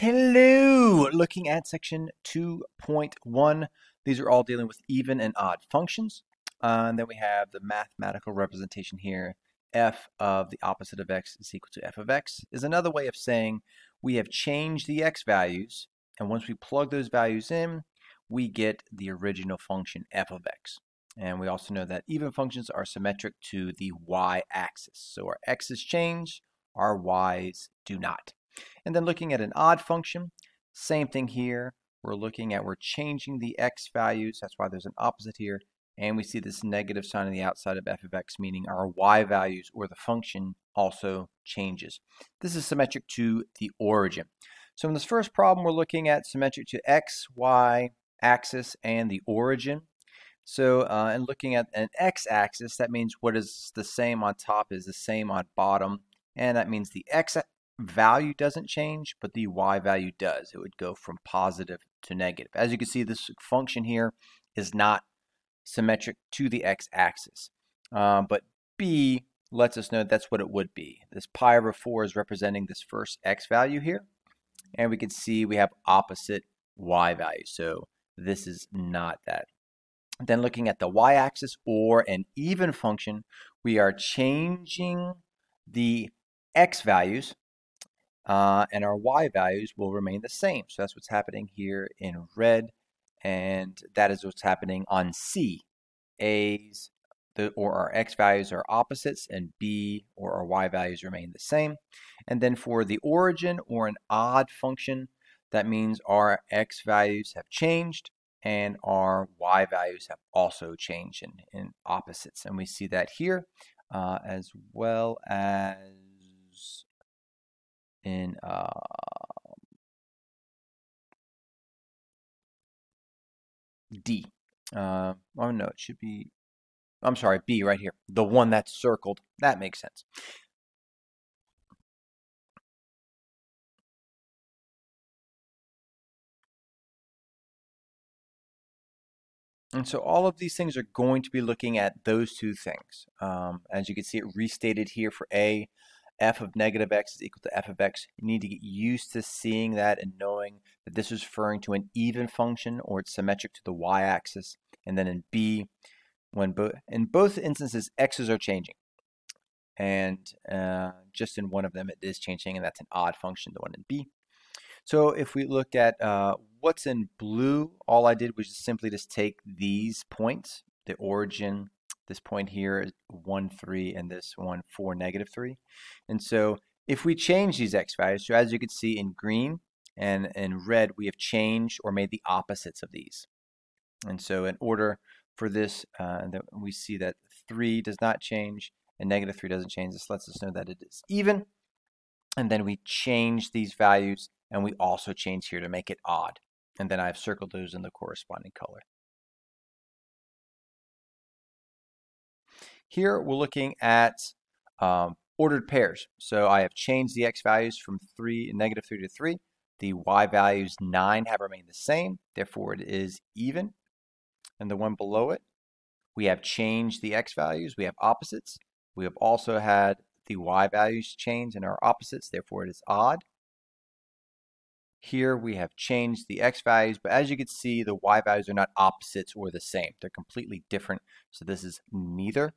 Hello! Looking at section 2.1, these are all dealing with even and odd functions. And then we have the mathematical representation here. F of the opposite of x is equal to f of x is another way of saying we have changed the x values, and once we plug those values in, we get the original function f of x. And we also know that even functions are symmetric to the y-axis. So our x's change, our y's do not. And then looking at an odd function, same thing here. We're changing the x values. That's why there's an opposite here. And we see this negative sign on the outside of f of x, meaning our y values or the function also changes. This is symmetric to the origin. So in this first problem, we're looking at symmetric to x, y axis and the origin. So and looking at an x-axis, that means what is the same on top is the same on bottom. And that means the x value doesn't change, but the y value does. It would go from positive to negative. As you can see, this function here is not symmetric to the x-axis. But b lets us know that's what it would be. This pi over 4 is representing this first x value here. And we can see we have opposite y values. So this is not that. Then looking at the y-axis or an even function, we are changing the x values and our y values will remain the same. So that's what's happening here in red, and that is what's happening on C. A's or our x values are opposites, and B or our y values remain the same. And then for the origin or an odd function, that means our x values have changed and our y values have also changed in opposites. And we see that here as well as in D. Oh no, it should be, I'm sorry, B right here. The one that's circled. That makes sense. And so all of these things are going to be looking at those two things. As you can see, it restated here for A, f of negative x is equal to f of x. You need to get used to seeing that and knowing that this is referring to an even function or it's symmetric to the y-axis. And then in B, in both instances, x's are changing. And just in one of them, it is changing, and that's an odd function, the one in B. So if we look at what's in blue, all I did was simply just take these points, the origin, this point here is 1, 3, and this one, 4, negative 3. And so if we change these x values, so as you can see in green and in red, we have changed or made the opposites of these. And so in order for this, we see that 3 does not change and negative 3 doesn't change. This lets us know that it is even. And then we change these values, and we also change here to make it odd. And then I've circled those in the corresponding color. Here we're looking at ordered pairs. So I have changed the x values from negative 3 to 3. The y values 9 have remained the same. Therefore, it is even. And the one below it, we have changed the x values. We have opposites. We have also had the y values change in our opposites. Therefore, it is odd. Here we have changed the x values, but as you can see, the y values are not opposites or the same. They're completely different. So this is neither.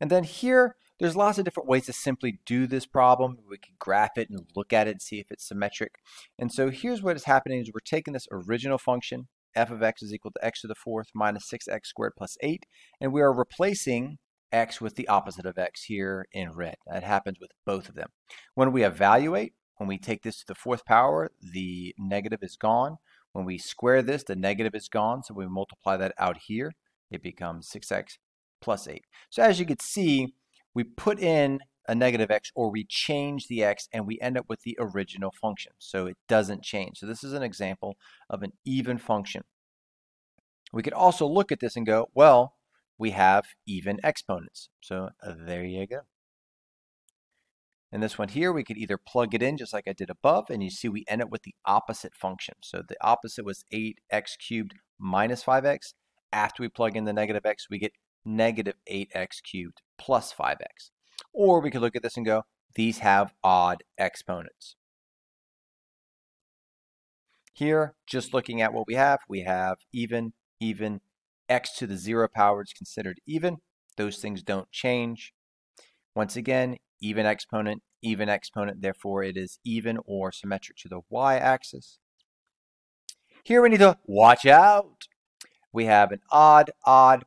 And then here, there's lots of different ways to simply do this problem. We can graph it and look at it and see if it's symmetric. And so here's what is happening is we're taking this original function, f of x is equal to x to the fourth minus 6x squared plus 8, and we are replacing x with the opposite of x here in red. That happens with both of them. When we evaluate, when we take this to the fourth power, the negative is gone. When we square this, the negative is gone. So we multiply that out here. It becomes 6x plus 8. So as you can see, we put in a negative x or we change the x and we end up with the original function. So it doesn't change. So this is an example of an even function. We could also look at this and go, well, we have even exponents. So there you go. And this one here, we could either plug it in just like I did above, and you see we end up with the opposite function. So the opposite was 8x cubed minus 5x. After we plug in the negative x, we get negative 8x cubed plus 5x. Or we could look at this and go, these have odd exponents. Here, just looking at what we have even, even, x to the 0 power is considered even. Those things don't change. Once again, even exponent, therefore it is even or symmetric to the y-axis. Here we need to watch out. We have an odd,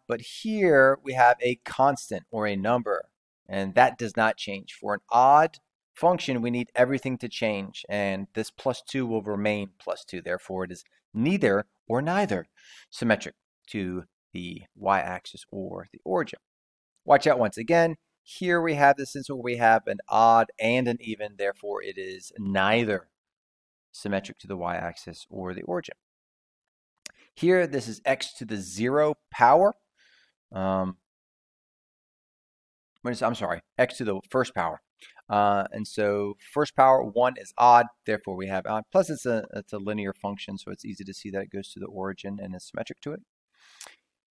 but here we have a constant or a number, and that does not change. For an odd function, we need everything to change, and this +2 will remain +2. Therefore, it is neither or neither symmetric to the y-axis or the origin. Watch out once again. Here we have this instance where we have an odd and an even. Therefore, it is neither symmetric to the y-axis or the origin. Here, this is x to the 0 power. I'm sorry, x to the first power. And so first power 1 is odd, therefore we have odd. Plus it's a linear function, so it's easy to see that it goes to the origin and is symmetric to it.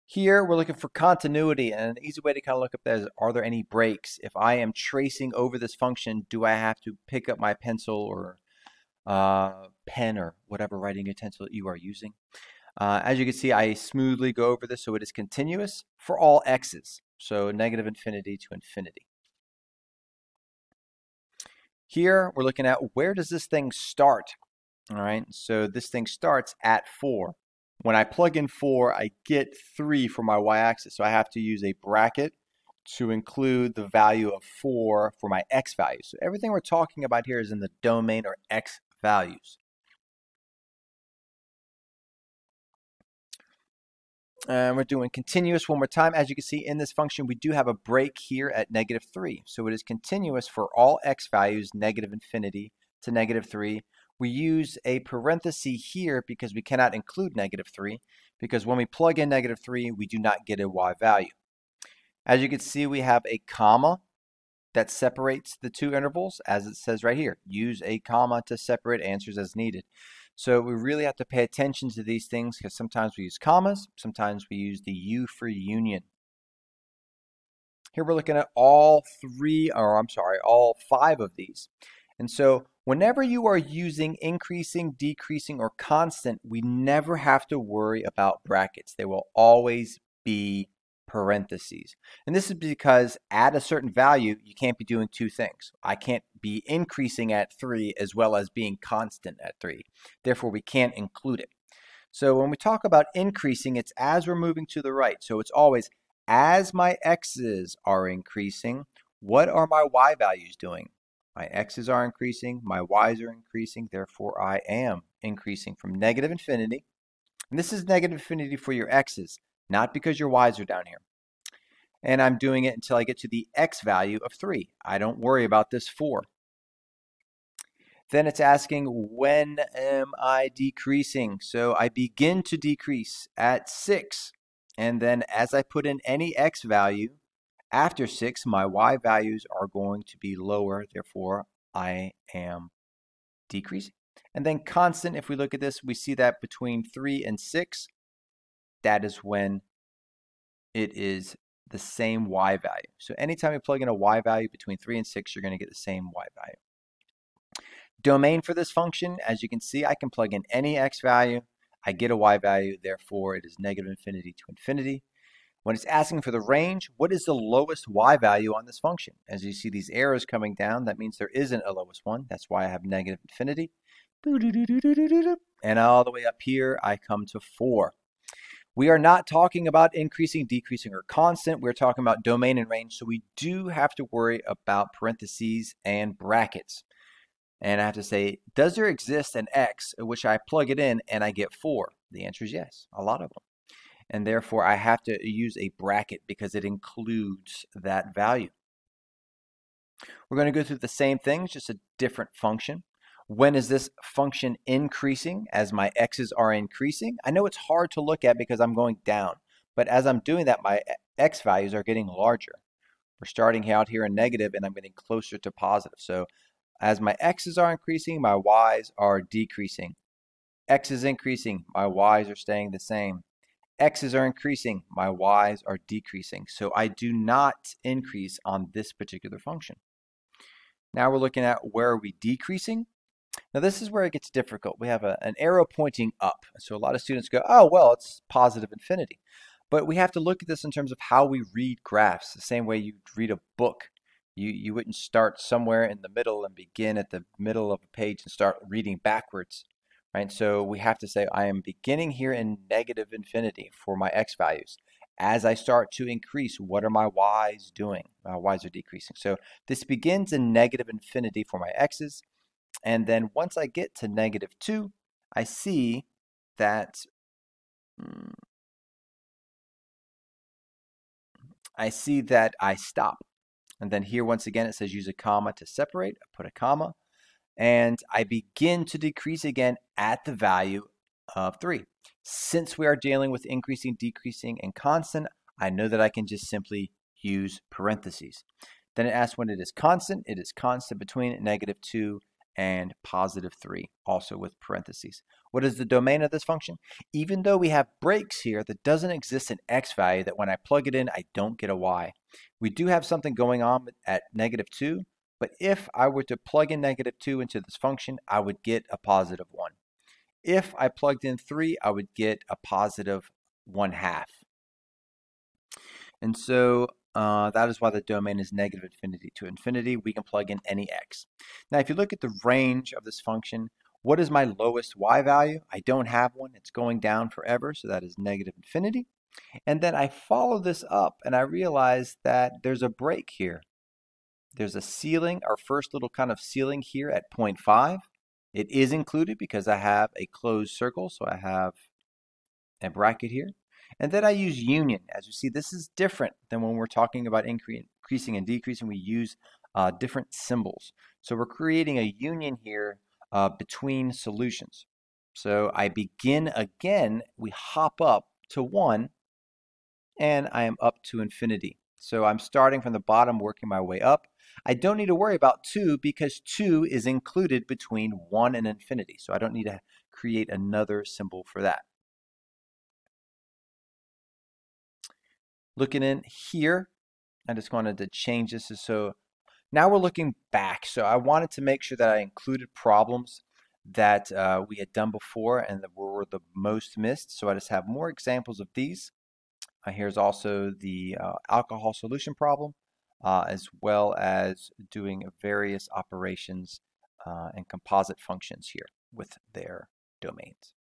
Here we're looking for continuity, and an easy way to kind of look up that is, are there any breaks? If I am tracing over this function, do I have to pick up my pencil or pen or whatever writing utensil you are using? As you can see, I smoothly go over this, so it is continuous for all x's. So negative infinity to infinity. Here, we're looking at where does this thing start? All right, so this thing starts at 4. When I plug in 4, I get 3 for my y-axis. So I have to use a bracket to include the value of 4 for my x values. So everything we're talking about here is in the domain or x values. And we're doing continuous one more time. As you can see in this function, we do have a break here at -3. So it is continuous for all x values, negative infinity to -3. We use a parenthesis here because we cannot include -3, because when we plug in -3, we do not get a y value. As you can see, we have a comma that separates the two intervals, as it says right here. Use a comma to separate answers as needed. So we really have to pay attention to these things because sometimes we use commas, sometimes we use the U for union. Here we're looking at all 5 of these. And so whenever you are using increasing, decreasing, or constant, we never have to worry about brackets. They will always be parentheses. And this is because at a certain value, you can't be doing two things. I can't be increasing at 3 as well as being constant at 3. Therefore, we can't include it. So when we talk about increasing, it's as we're moving to the right. So it's always as my x's are increasing, what are my y values doing? My x's are increasing, my y's are increasing, therefore I am increasing from negative infinity. And this is negative infinity for your x's, not because your y's are down here. And I'm doing it until I get to the x value of 3. I don't worry about this 4. Then it's asking, when am I decreasing? So I begin to decrease at 6. And then as I put in any x value, after 6, my y values are going to be lower. Therefore, I am decreasing. And then constant, if we look at this, we see that between 3 and 6, that is when it is the same y value. So anytime you plug in a y value between 3 and 6, you're going to get the same y value. Domain for this function, as you can see, I can plug in any x value. I get a y value, therefore it is negative infinity to infinity. When it's asking for the range, what is the lowest y value on this function? As you see these arrows coming down, that means there isn't a lowest one. That's why I have negative infinity. And all the way up here, I come to 4. We are not talking about increasing, decreasing, or constant. We're talking about domain and range, so we do have to worry about parentheses and brackets. And I have to say, does there exist an x at which I plug it in and I get 4? The answer is yes, a lot of them. And therefore, I have to use a bracket because it includes that value. We're going to go through the same things, just a different function. When is this function increasing as my x's are increasing? I know it's hard to look at because I'm going down, but as I'm doing that, my x values are getting larger. We're starting out here in negative and I'm getting closer to positive. So as my x's are increasing, my y's are decreasing. X is increasing, my y's are staying the same. X's are increasing, my y's are decreasing. So I do not increase on this particular function. Now we're looking at where are we decreasing. Now this is where it gets difficult. We have an arrow pointing up. So a lot of students go, oh, well, it's positive infinity. But we have to look at this in terms of how we read graphs, the same way you read a book. You wouldn't start somewhere in the middle and begin at the middle of a page and start reading backwards, right? So we have to say, I am beginning here in negative infinity for my x values. As I start to increase, what are my y's doing? Y's are decreasing. So this begins in negative infinity for my x's. And then once I get to -2, I see that I stop. And then here, once again, it says use a comma to separate. I put a comma. And I begin to decrease again at the value of 3. Since we are dealing with increasing, decreasing, and constant, I know that I can just simply use parentheses. Then it asks when it is constant. It is constant between -2 and +3, also with parentheses. What is the domain of this function? Even though we have breaks here, that doesn't exist an x value that when I plug it in, I don't get a y. We do have something going on at -2, but if I were to plug in -2 into this function, I would get a +1. If I plugged in 3, I would get a +1/2. And so that is why the domain is negative infinity to infinity. We can plug in any x. Now, if you look at the range of this function, what is my lowest y value? I don't have one. It's going down forever, so that is negative infinity. And then I follow this up, and I realize that there's a break here. There's a ceiling, our first little kind of ceiling here at 0.5. It is included because I have a closed circle, so I have a bracket here. And then I use union. As you see, this is different than when we're talking about increasing and decreasing. We use different symbols. So we're creating a union here between solutions. So I begin again, we hop up to 1, and I am up to infinity. So I'm starting from the bottom, working my way up. I don't need to worry about 2 because 2 is included between 1 and infinity. So I don't need to create another symbol for that. Looking in here, I just wanted to change this. So now we're looking back. So I wanted to make sure that I included problems that we had done before and that were the most missed. So I just have more examples of these. Here's also the alcohol solution problem, as well as doing various operations and composite functions here with their domains.